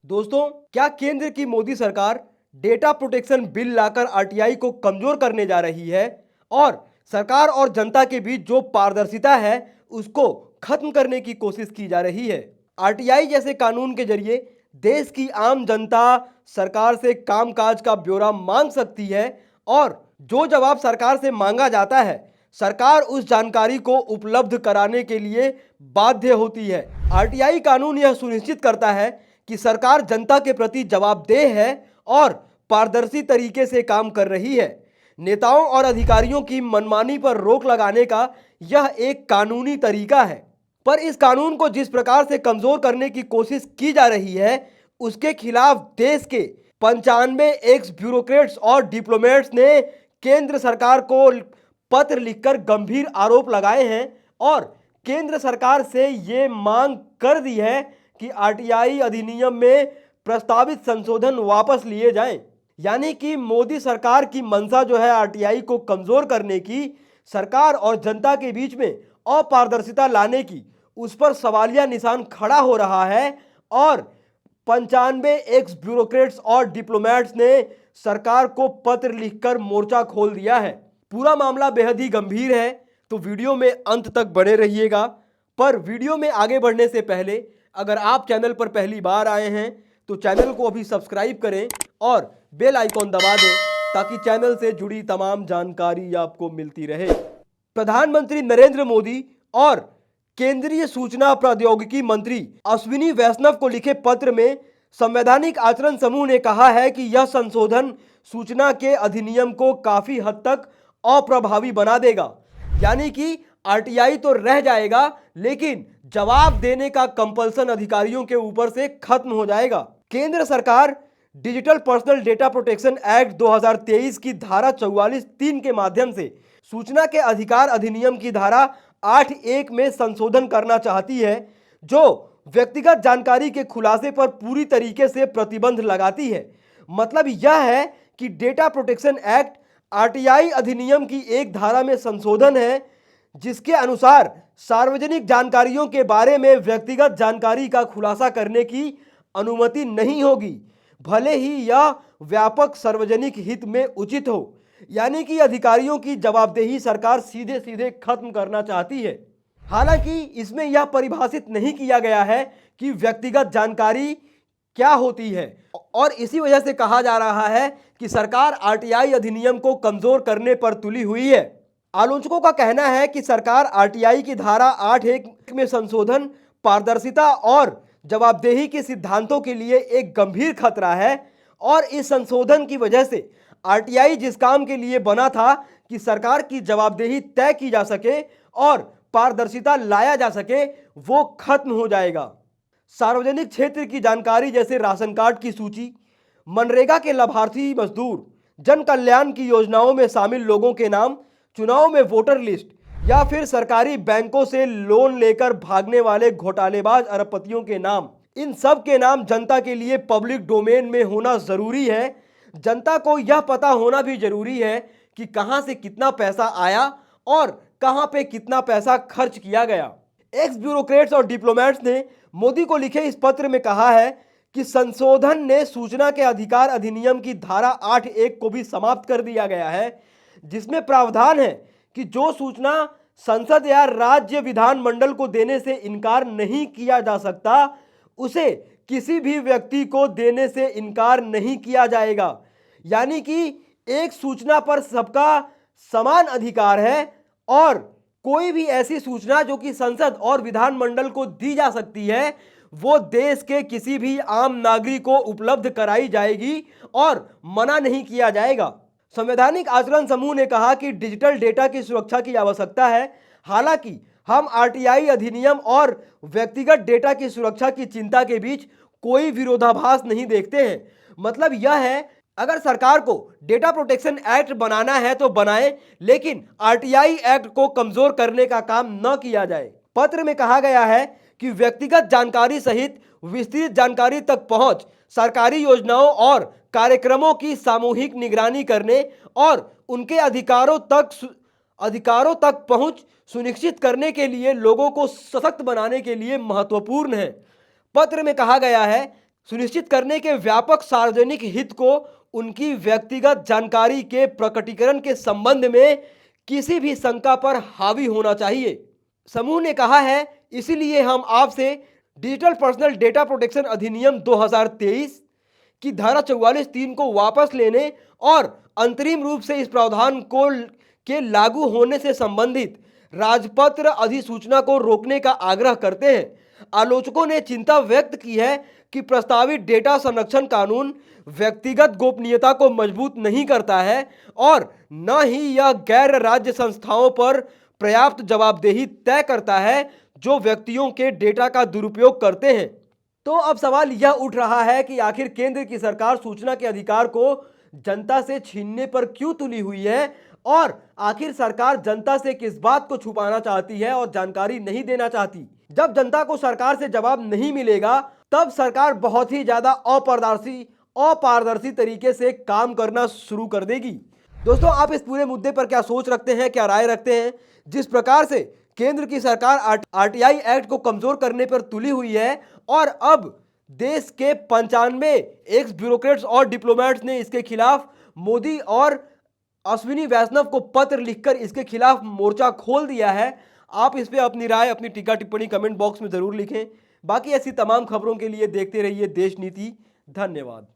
दोस्तों, क्या केंद्र की मोदी सरकार डेटा प्रोटेक्शन बिल लाकर आरटीआई को कमजोर करने जा रही है और सरकार और जनता के बीच जो पारदर्शिता है उसको खत्म करने की कोशिश की जा रही है। आरटीआई जैसे कानून के जरिए देश की आम जनता सरकार से कामकाज का ब्यौरा मांग सकती है और जो जवाब सरकार से मांगा जाता है सरकार उस जानकारी को उपलब्ध कराने के लिए बाध्य होती है। आरटीआई कानून यह सुनिश्चित करता है कि सरकार जनता के प्रति जवाबदेह है और पारदर्शी तरीके से काम कर रही है। नेताओं और अधिकारियों की मनमानी पर रोक लगाने का यह एक कानूनी तरीका है, पर इस कानून को जिस प्रकार से कमजोर करने की कोशिश की जा रही है उसके खिलाफ देश के 95 एक्स ब्यूरोक्रेट्स और डिप्लोमेट्स ने केंद्र सरकार को पत्र लिखकर गंभीर आरोप लगाए हैं और केंद्र सरकार से ये मांग कर दी है कि आरटीआई अधिनियम में प्रस्तावित संशोधन वापस लिए जाएं। यानी कि मोदी सरकार की मंशा जो है आरटीआई को कमजोर करने की, सरकार और जनता के बीच में अपारदर्शिता लाने की, उस पर सवालिया निशान खड़ा हो रहा है और 95 एक्स ब्यूरोक्रेट्स और डिप्लोमेट्स ने सरकार को पत्र लिखकर मोर्चा खोल दिया है। पूरा मामला बेहद ही गंभीर है, तो वीडियो में अंत तक बने रहिएगा। पर वीडियो में आगे बढ़ने से पहले अगर आप चैनल पर पहली बार आए हैं तो चैनल को अभी सब्सक्राइब करें और बेल आइकॉन दबा दें ताकि चैनल से जुड़ी तमाम जानकारी आपको मिलती रहे। प्रधानमंत्री नरेंद्र मोदी और केंद्रीय सूचना प्रौद्योगिकी मंत्री अश्विनी वैष्णव को लिखे पत्र में संवैधानिक आचरण समूह ने कहा है कि यह संशोधन सूचना के अधिनियम को काफी हद तक अप्रभावी बना देगा। यानी कि आरटीआई तो रह जाएगा लेकिन जवाब देने का कंपल्सन अधिकारियों के ऊपर से खत्म हो जाएगा। केंद्र सरकार digital personal data protection act 2023 की धारा 44(3) के माध्यम से सूचना के अधिकार अधिनियम की धारा 8(1) में संशोधन करना चाहती है, जो व्यक्तिगत जानकारी के खुलासे पर पूरी तरीके से प्रतिबंध लगाती है। मतलब यह है कि डेटा प्रोटेक्शन एक्ट आरटीआई अधिनियम की एक धारा में संशोधन है जिसके अनुसार सार्वजनिक जानकारियों के बारे में व्यक्तिगत जानकारी का खुलासा करने की अनुमति नहीं होगी, भले ही यह व्यापक सार्वजनिक हित में उचित हो। यानी कि अधिकारियों की जवाबदेही सरकार सीधे सीधे खत्म करना चाहती है। हालांकि इसमें यह परिभाषित नहीं किया गया है कि व्यक्तिगत जानकारी क्या होती है और इसी वजह से कहा जा रहा है कि सरकार आरटीआई अधिनियम को कमजोर करने पर तुली हुई है। आलोचकों का कहना है कि सरकार आरटीआई की धारा 8(1) में संशोधन पारदर्शिता और जवाबदेही के सिद्धांतों के लिए एक गंभीर खतरा है और इस संशोधन की वजह से आरटीआई जिस काम के लिए बना था कि सरकार की जवाबदेही तय की जा सके और पारदर्शिता लाया जा सके, वो खत्म हो जाएगा। सार्वजनिक क्षेत्र की जानकारी जैसे राशन कार्ड की सूची, मनरेगा के लाभार्थी मजदूर, जन कल्याण की योजनाओं में शामिल लोगों के नाम, चुनाव में वोटर लिस्ट या फिर सरकारी बैंकों से लोन लेकर भागने वाले घोटालेबाज अरबपतियों के नाम, इन सब के नाम जनता के लिए पब्लिक डोमेन में होना जरूरी है। जनता को यह पता होना भी जरूरी है कि कहां से कितना पैसा आया और कहां पे कितना पैसा खर्च किया गया। एक्स ब्यूरोक्रेट्स और डिप्लोमेट्स ने मोदी को लिखे इस पत्र में कहा है कि संशोधन ने सूचना के अधिकार अधिनियम की धारा 8(1) को भी समाप्त कर दिया गया है, जिसमें प्रावधान है कि जो सूचना संसद या राज्य विधानमंडल को देने से इनकार नहीं किया जा सकता, उसे किसी भी व्यक्ति को देने से इनकार नहीं किया जाएगा। यानी कि एक सूचना पर सबका समान अधिकार है और कोई भी ऐसी सूचना जो कि संसद और विधानमंडल को दी जा सकती है वो देश के किसी भी आम नागरिक को उपलब्ध कराई जाएगी और मना नहीं किया जाएगा। संवैधानिक आचरण समूह ने कहा कि डिजिटल डेटा की सुरक्षा की आवश्यकता है। हालांकि हम आरटीआई अधिनियम और व्यक्तिगत डेटा की सुरक्षा की चिंता के बीच कोई विरोधाभास नहीं देखते हैं। मतलब यह है, अगर सरकार को डेटा प्रोटेक्शन एक्ट बनाना है तो बनाए, लेकिन आरटीआई एक्ट को कमजोर करने का काम न किया जाए। पत्र में कहा गया है कि व्यक्तिगत जानकारी सहित विस्तृत जानकारी तक पहुंच, सरकारी योजनाओं और कार्यक्रमों की सामूहिक निगरानी करने और उनके अधिकारों तक पहुंच सुनिश्चित करने के लिए लोगों को सशक्त बनाने के लिए महत्वपूर्ण है। पत्र में कहा गया है, सुनिश्चित करने के व्यापक सार्वजनिक हित को उनकी व्यक्तिगत जानकारी के प्रकटीकरण के संबंध में किसी भी शंका पर हावी होना चाहिए। समूह ने कहा है, इसलिए हम आपसे डिजिटल पर्सनल डेटा प्रोटेक्शन अधिनियम 2023 की धारा 44(3) को वापस लेने और अंतरिम रूप से इस प्रावधान को के लागू होने से संबंधित राजपत्र अधिसूचना को रोकने का आग्रह करते हैं। आलोचकों ने चिंता व्यक्त की है कि प्रस्तावित डेटा संरक्षण कानून व्यक्तिगत गोपनीयता को मजबूत नहीं करता है और न ही यह गैर राज्य संस्थाओं पर पर्याप्त जवाबदेही तय करता है जो व्यक्तियों के डेटा का दुरुपयोग करते हैं। तो अब सवाल यह उठ रहा है कि आखिर केंद्र की सरकार सूचना के अधिकार को जनता से छीनने पर क्यों तुली हुई है और आखिर सरकार जनता से किस बात को छुपाना चाहती है और जानकारी नहीं देना चाहती। जब जनता को सरकार से जवाब नहीं मिलेगा तब सरकार बहुत ही ज्यादा अपारदर्शी तरीके से काम करना शुरू कर देगी। दोस्तों, आप इस पूरे मुद्दे पर क्या सोच रखते हैं, क्या राय रखते हैं? जिस प्रकार से केंद्र की सरकार आरटीआई एक्ट को कमजोर करने पर तुली हुई है और अब देश के 95 एक्स ब्यूरोक्रेट्स और डिप्लोमेट्स ने इसके खिलाफ मोदी और अश्विनी वैष्णव को पत्र लिखकर इसके खिलाफ मोर्चा खोल दिया है। आप इस पे अपनी राय, अपनी टीका टिप्पणी कमेंट बॉक्स में जरूर लिखें। बाकी ऐसी तमाम खबरों के लिए देखते रहिए देश नीति। धन्यवाद।